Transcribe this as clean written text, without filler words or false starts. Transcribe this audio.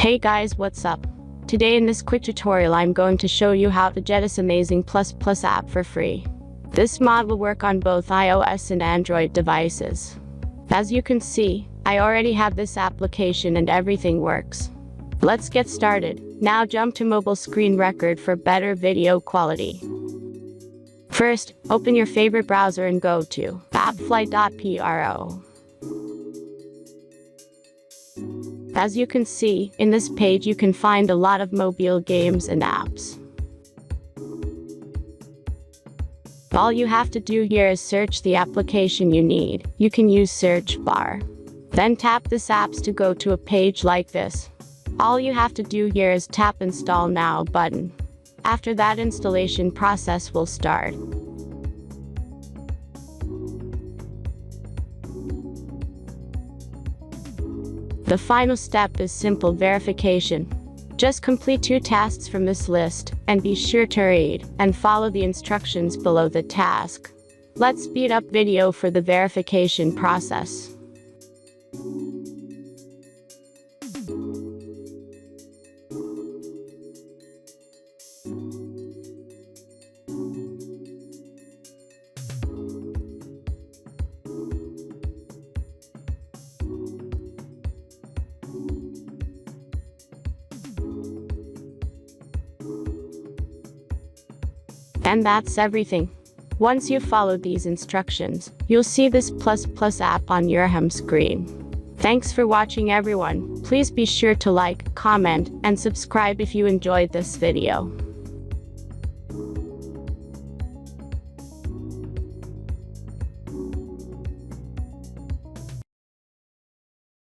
Hey guys, what's up? Today in this quick tutorial I'm going to show you how to get this amazing ++ app for free. This mod will work on both iOS and Android devices. As you can see, I already have this application and everything works. Let's get started. Now jump to mobile screen record for better video quality. First, open your favorite browser and go to appflight.pro. As you can see, in this page you can find a lot of mobile games and apps. All you have to do here is search the application you need. You can use search bar. Then tap this apps to go to a page like this. All you have to do here is tap install now button. After that, installation process will start. The final step is simple verification. Just complete 2 tasks from this list, and be sure to read and follow the instructions below the task. Let's speed up video for the verification process. And that's everything. Once you've followed these instructions, you'll see this ++ app on your home screen. Thanks for watching everyone. Please be sure to like, comment, and subscribe if you enjoyed this video.